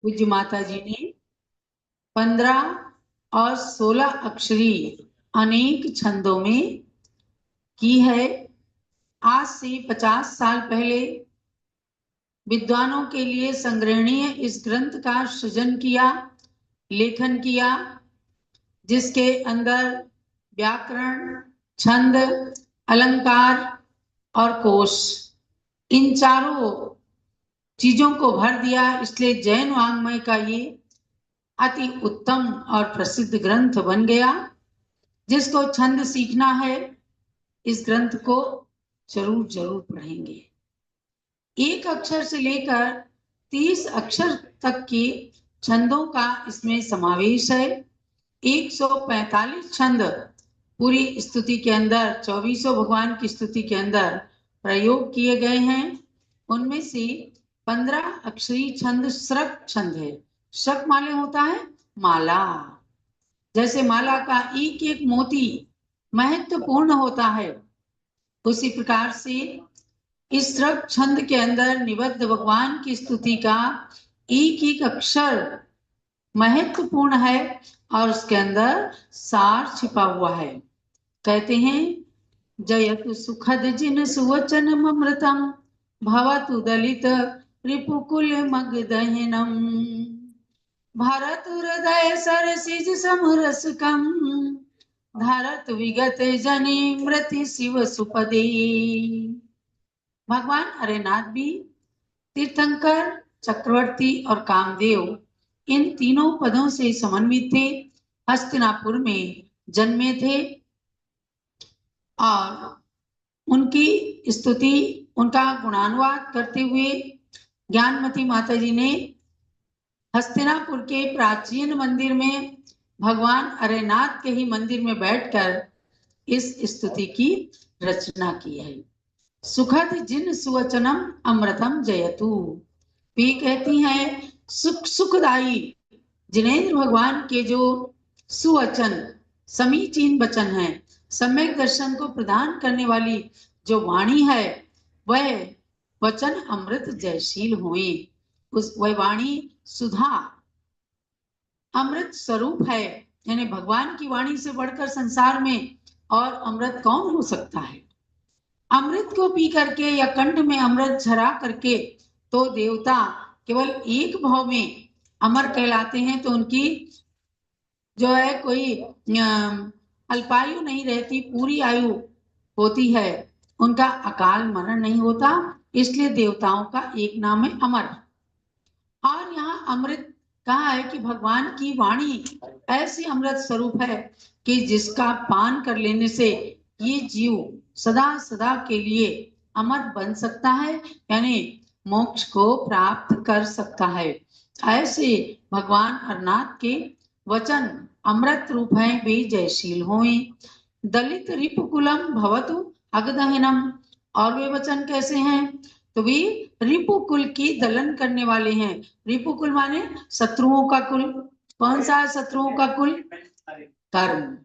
पूज्य माता जी ने 15 और 16 अक्षरी अनेक छंदों में की है। आज से 50 साल पहले विद्वानों के लिए संग्रहणीय इस ग्रंथ का सृजन किया, लेखन किया, जिसके अंदर व्याकरण, छंद, अलंकार और कोश, इन चारों चीजों को भर दिया। इसलिए जैन वाङ्मय का ये अति उत्तम और प्रसिद्ध ग्रंथ बन गया। जिसको छंद सीखना है, इस ग्रंथ को जरूर जरूर पढ़ेंगे। एक अक्षर से लेकर 30 अक्षर तक के छंदों का इसमें समावेश है। 145 छंद पूरी स्तुति के अंदर, 24 भगवान की स्तुति के अंदर प्रयोग किए गए हैं। उनमें से 15 अक्षरी छंद श्रक छंद है। श्रक माले होता है माला, जैसे माला का एक एक मोती महत्वपूर्ण होता है, उसी प्रकार से इस श्रक छंद के अंदर निबद्ध भगवान की स्तुति का एक एक अक्षर महत्वपूर्ण है और उसके अंदर सार छिपा हुआ है। कहते हैं, जयतु सुखद जिन सुवचन अमृतम भवतु दलित रिपुकुल मगदहनम भारत हृदय सरसिज समरसकम धारत विगत जनि मृति शिव सुपदे। भगवान अरेनाथ भी तीर्थंकर, चक्रवर्ती और कामदेव, इन तीनों पदों से समन्वित थे। हस्तिनापुर में जन्मे थे और उनकी स्तुति, उनका गुणानुवाद करते हुए ज्ञानमती माता जी ने हस्तिनापुर के प्राचीन मंदिर में भगवान अरेनाथ के ही मंदिर में बैठकर इस स्तुति की रचना की है। सुखद जिन सुवचनम अमृतम जयतु, वे कहती हैं सुखदाई जिनेन्द्र भगवान के जो सुवचन, समीचीन वचन है, सम्यक दर्शन को प्रदान करने वाली जो वाणी है, वह वचन अमृत जयशील हुए। उस वह वाणी सुधा अमृत स्वरूप है। यानी भगवान की वाणी से बढ़कर संसार में और अमृत कौन हो सकता है। अमृत को पी करके या कंठ में अमृत झरा करके तो देवता केवल एक भाव में अमर कहलाते हैं, तो उनकी जो है कोई अल्पायु नहीं रहती, पूरी आयु होती है, उनका अकाल मरण नहीं होता। इसलिए देवताओं का एक नाम है अमर। और यहाँ अमृत कहा है कि भगवान की वाणी ऐसी अमृत स्वरूप है कि जिसका पान कर लेने से ये जीव सदा सदा के लिए अमर बन सकता है, यानी मोक्ष को प्राप्त कर सकता है। ऐसे भगवान अरनाथ के वचन अमृत रूप हैं, वे जयशील होए। दलित रिपुकुलम भवतु अगदहनम, और वे वचन कैसे हैं, तो वे रिपुकुल की दलन करने वाले हैं। रिपुकुल माने शत्रुओं का कुल। कौन सा है शत्रुओं का कुल? कर्म।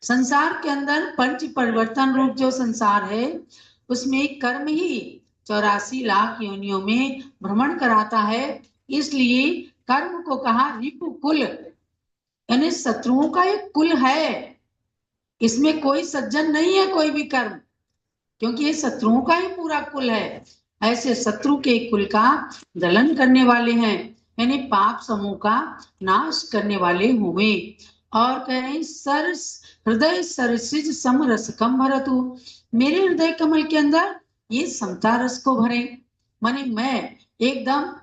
संसार के अंदर पंच परिवर्तन रूप जो संसार है, उसमें कर्म ही 84 लाख योनियों में भ्रमण कराता है। इसलिए कर्म को कहा रिपुकुल, यानी शत्रुओं का एक कुल है। इसमें कोई सज्जन नहीं है, कोई भी कर्म, क्योंकि ये शत्रुओं का ही पूरा कुल है। ऐसे शत्रु के कुल का दलन करने वाले हैं, यानी पाप समूह का नाश करने वाले हुए। और कह रहे हैं, सर हृदय सरसिज समरस कम भरतु, मेरे हृदय कमल के अंदर ये समता रस को भरे। माने मैं एकदम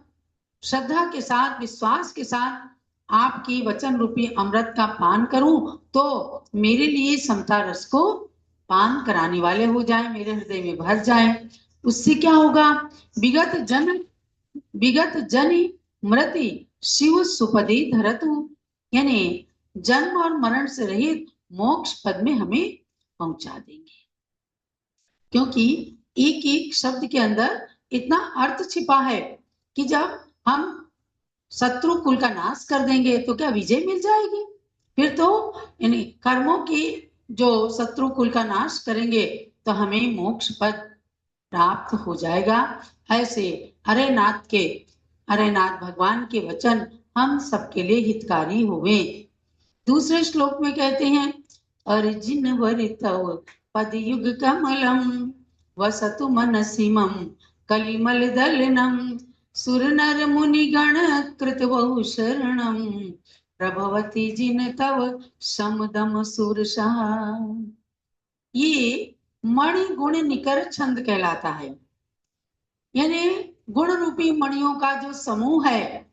श्रद्धा के साथ, विश्वास के साथ आपकी वचन रूपी अमृत का पान करूं, तो मेरे लिए समता रस को पान कराने वाले हो जाए, मेरे हृदय में भर जाए। उससे क्या होगा? विगत जन मृति शिव सुपदे धरतु, यानी जन्म और मरण से रहित मोक्ष पद में हमें पहुंचा देंगे। क्योंकि एक एक शब्द के अंदर इतना अर्थ छिपा है कि जब हम शत्रु कुल का नाश कर देंगे तो क्या विजय मिल जाएगी? फिर तो यानी कर्मों की जो शत्रु कुल का नाश करेंगे तो हमें मोक्ष पद प्राप्त हो जाएगा। ऐसे हरेनाथ के अरेनाथ भगवान के वचन हम सबके लिए हितकारी हुए। दूसरे श्लोक में कहते हैं, अर्जुन वरितव पद युग कमलम वसतु मनसिमम कलिमल दलनम सुर नर मुनि गण कृत बहु शरणम प्रभवती जिन तव समदम सुरसा। ये मणि गुण निकर छंद कहलाता है, यानी गुण रूपी मणियों का जो समूह है,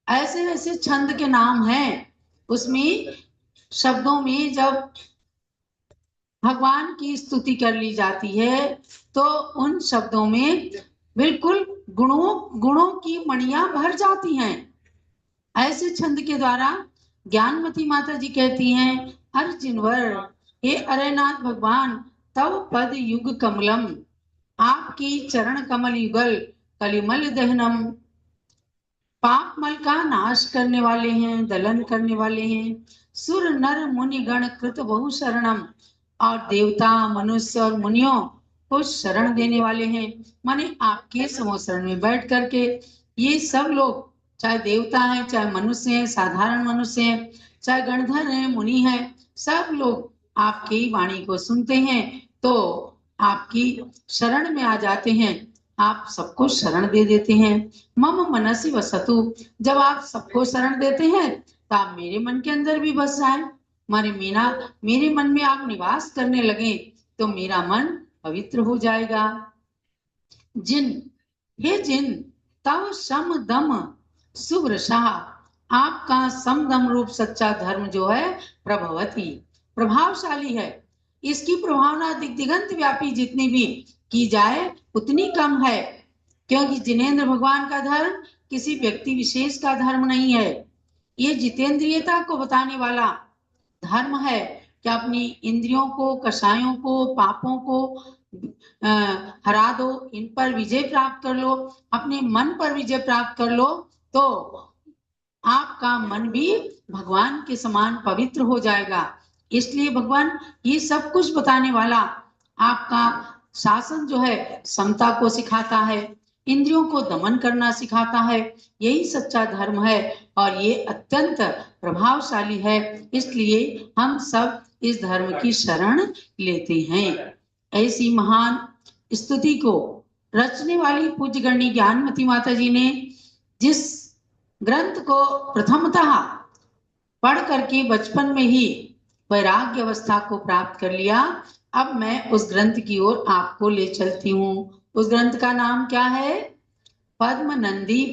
ऐसे ऐसे छंद के नाम हैं। उसमें शब्दों में जब भगवान की स्तुति कर ली जाती है तो उन शब्दों में बिल्कुल गुणों की मणियां भर जाती हैं। ऐसे छंद के द्वारा ज्ञानमती माता जी कहती हैं, अर्जुनवर, हे अरेनाथ भगवान, तव पद युग कमलम, आपकी चरण कमल युगल कलिमल दहनम, पाप मल का नाश करने वाले हैं, दलन करने वाले हैं। सुर नर मुनि गण कृत बहु शरणम, और देवता मनुष्य और मुनियों को शरण देने वाले हैं। माने आपके समोशरण में बैठ करके ये सब लोग, चाहे देवता हैं, चाहे मनुष्य हैं, साधारण मनुष्य हैं, चाहे गणधर हैं, मुनि हैं, सब लोग आपकी वाणी को सुनते हैं तो आपकी शरण में आ जाते हैं। आप सबको शरण दे देते हैं। मम मनसी वसतु, जब आप सबको शरण देते हैं तो आप मेरे मन के अंदर भी बस जाए। मेरे मन में आप निवास करने लगे तो मेरा मन पवित्र हो जाएगा। जिन, हे जिन, तव सम दम सुव्रसा, आपका समदम रूप सच्चा धर्म जो है प्रभवती, प्रभावशाली है। इसकी प्रभावना दिग्दिगंत व्यापी जितनी भी की जाए उतनी कम है, क्योंकि जिनेंद्र भगवान का धर्म किसी व्यक्ति विशेष का धर्म नहीं है। ये जितेंद्रियता को बताने वाला धर्म है कि अपनी इंद्रियों को, कषायों को, पापों को हरा दो, इन पर विजय प्राप्त कर लो, अपने मन पर विजय प्राप्त कर लो तो आपका मन भी भगवान के समान पवित्र हो जाएगा। इसलिए भगवान ये सब कुछ बताने वाला आपका शासन जो है समता को सिखाता है, इंद्रियों को दमन करना सिखाता है। यही सच्चा धर्म है और ये अत्यंत प्रभावशाली है। इसलिए हम सब इस धर्म की शरण लेते हैं। ऐसी महान स्तुति को रचने वाली पूज्य गणी ज्ञानमती माता जी ने जिस ग्रंथ को प्रथमतः पढ़ करके बचपन में ही वैराग्य अवस्था को प्राप्त कर लिया, अब मैं उस ग्रंथ की ओर आपको ले चलती हूँ। उस ग्रंथ का नाम क्या है? पद्म नंदी